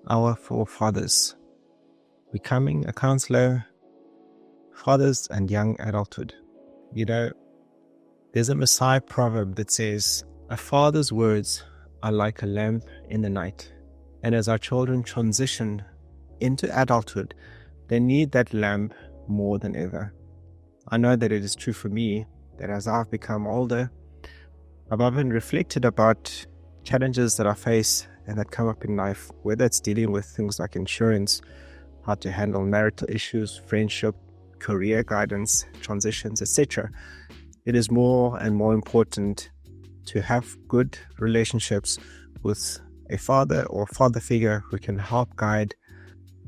Our forefathers, becoming a counselor, fathers and young adulthood. There's a Messiah proverb that says, a father's words are like a lamp in the night. And as our children transition into adulthood, they need that lamp more than ever. I know that it is true for me that as I've become older, I've often reflected about challenges that I face and that come up in life, whether it's dealing with things like insurance, how to handle marital issues, friendship, career guidance, transitions, etc. It is more and more important to have good relationships with a father or father figure who can help guide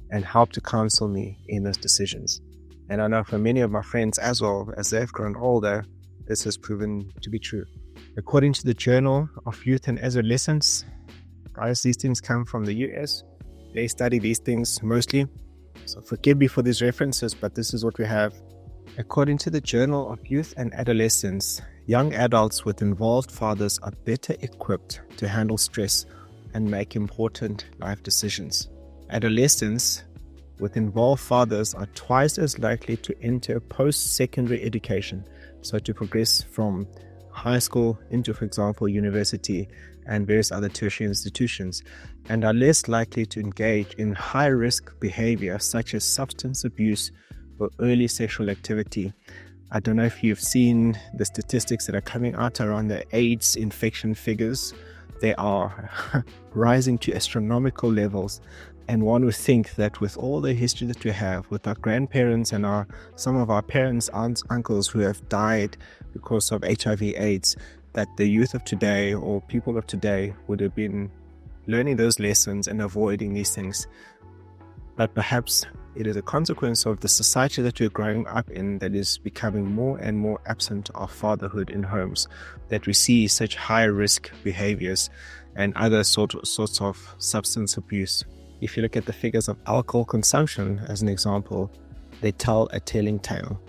and help to counsel me in those decisions. And I know for many of my friends as well, as they've grown older, this has proven to be true. According to the Journal of Youth and Adolescence, guys, these things come from the US. They study these things mostly. So forgive me for these references, but this is what we have. According to the Journal of Youth and Adolescence, young adults with involved fathers are better equipped to handle stress and make important life decisions. Adolescents with involved fathers are twice as likely to enter post-secondary education, so to progress from high school into, for example, university and various other tertiary institutions, and are less likely to engage in high-risk behavior such as substance abuse or early sexual activity. I don't know if you've seen the statistics that are coming out around the AIDS infection figures. They are rising to astronomical levels. And one would think that with all the history that we have with our grandparents and some of our parents, aunts, uncles who have died because of HIV/AIDS, that the youth of today or people of today would have been learning those lessons and avoiding these things. But perhaps it is a consequence of the society that we're growing up in that is becoming more and more absent of fatherhood in homes, that we see such high-risk behaviors and other sorts of substance abuse. If you look at the figures of alcohol consumption as an example, they tell a telling tale,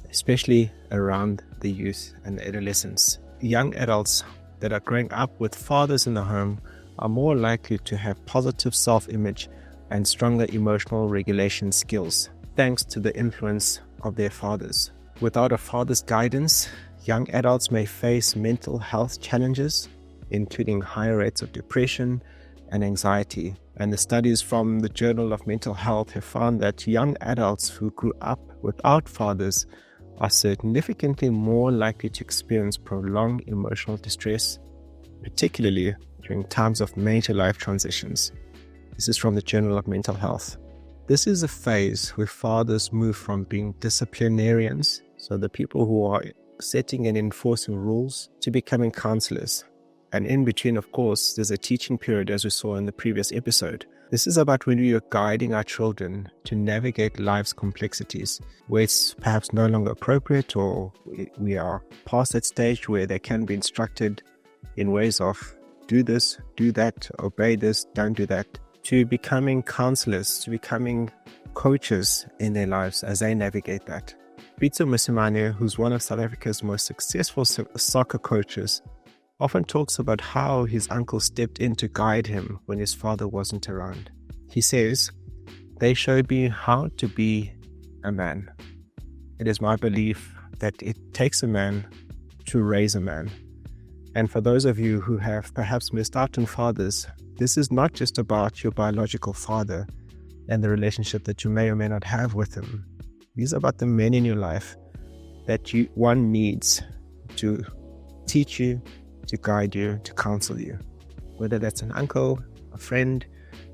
especially around the youth and the adolescents. Young adults that are growing up with fathers in the home are more likely to have positive self-image and stronger emotional regulation skills, thanks to the influence of their fathers. Without a father's guidance, young adults may face mental health challenges, including higher rates of depression and anxiety. And the studies from the Journal of Mental Health have found that young adults who grew up without fathers are significantly more likely to experience prolonged emotional distress, particularly during times of major life transitions. This is from the Journal of Mental Health. This is a phase where fathers move from being disciplinarians, so the people who are setting and enforcing rules, to becoming counselors. And in between, of course, there's a teaching period, as we saw in the previous episode. This is about when we are guiding our children to navigate life's complexities, where it's perhaps no longer appropriate, or we are past that stage where they can be instructed in ways of do this, do that, obey this, don't do that, to becoming counselors, to becoming coaches in their lives as they navigate that. Peter Musimane, who's one of South Africa's most successful soccer coaches, often talks about how his uncle stepped in to guide him when his father wasn't around. He says, "They showed me how to be a man." It is my belief that it takes a man to raise a man. And for those of you who have perhaps missed out on fathers, this is not just about your biological father and the relationship that you may or may not have with him. These are about the men in your life that one needs to teach you, to guide you, to counsel you. Whether that's an uncle, a friend,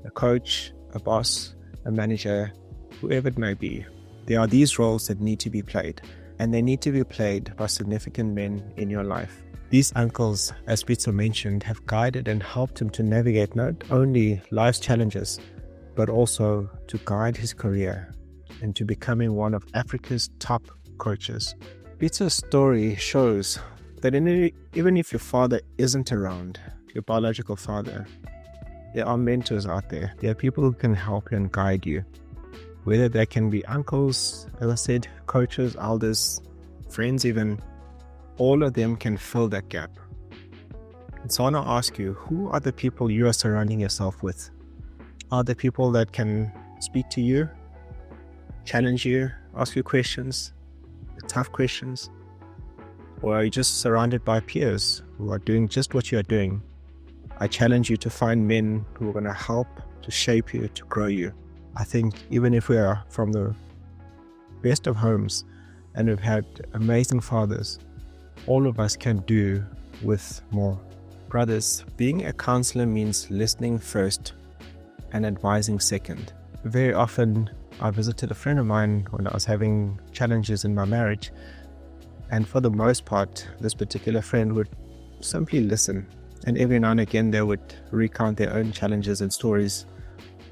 a coach, a boss, a manager, whoever it may be. There are these roles that need to be played, and they need to be played by significant men in your life. These uncles, as Peter mentioned, have guided and helped him to navigate not only life's challenges, but also to guide his career and to becoming one of Africa's top coaches. Peter's story shows that even if your father isn't around, your biological father, there are mentors out there. There are people who can help you and guide you. Whether they can be uncles, as I said, coaches, elders, friends even, all of them can fill that gap. And so I want to ask you, who are the people you are surrounding yourself with? Are there people that can speak to you, challenge you, ask you questions, tough questions? Or are you just surrounded by peers who are doing just what you are doing? I challenge you to find men who are going to help to shape you, to grow you. I think even if we are from the best of homes and we've had amazing fathers, all of us can do with more. Brothers, being a counselor means listening first and advising second. Very often, I visited a friend of mine when I was having challenges in my marriage, and for the most part, this particular friend would simply listen, and every now and again they would recount their own challenges and stories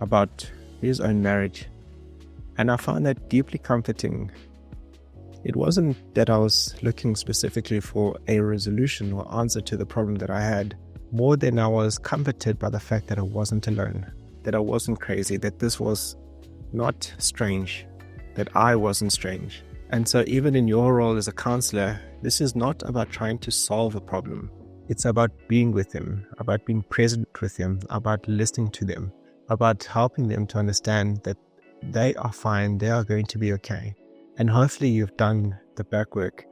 about his own marriage, and I found that deeply comforting. It wasn't that I was looking specifically for a resolution or answer to the problem that I had, more than I was comforted by the fact that I wasn't alone, that I wasn't crazy, that this was not strange, that I wasn't strange. And so even in your role as a counselor, this is not about trying to solve a problem. It's about being with them, about being present with them, about listening to them, about helping them to understand that they are fine, they are going to be okay. And hopefully you've done the back work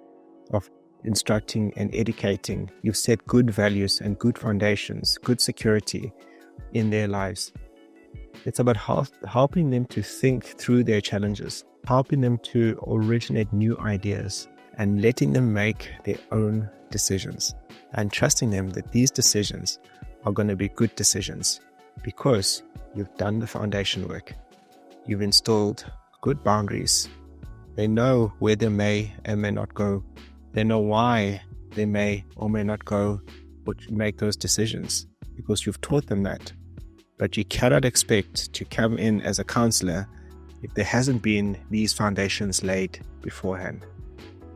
of instructing and educating. You've set good values and good foundations, good security in their lives. It's about helping them to think through their challenges, helping them to originate new ideas, and letting them make their own decisions, and trusting them that these decisions are going to be good decisions because you've done the foundation work. You've installed good boundaries. They know where they may and may not go. They know why they may or may not go or make those decisions because you've taught them that. But you cannot expect to come in as a counselor if there hasn't been these foundations laid beforehand.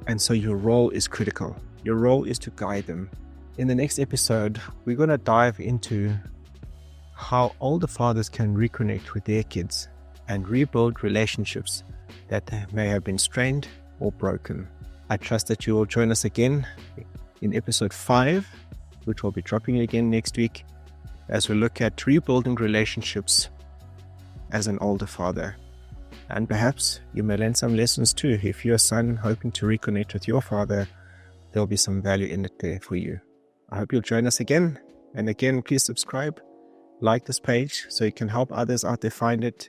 And so your role is critical. Your role is to guide them. In the next episode, we're going to dive into how older fathers can reconnect with their kids and rebuild relationships that may have been strained or broken. I trust that you will join us again in episode 5, which will be dropping again next week, as we look at rebuilding relationships as an older father. And perhaps you may learn some lessons too. If you're a son hoping to reconnect with your father, there'll be some value in it there for you. I hope you'll join us again. And again, please subscribe, like this page so you can help others out there find it.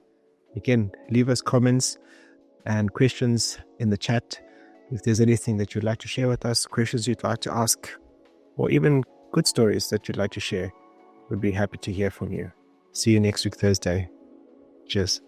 Again, leave us comments and questions in the chat. If there's anything that you'd like to share with us, questions you'd like to ask, or even good stories that you'd like to share, we'd be happy to hear from you. See you next week, Thursday. Cheers.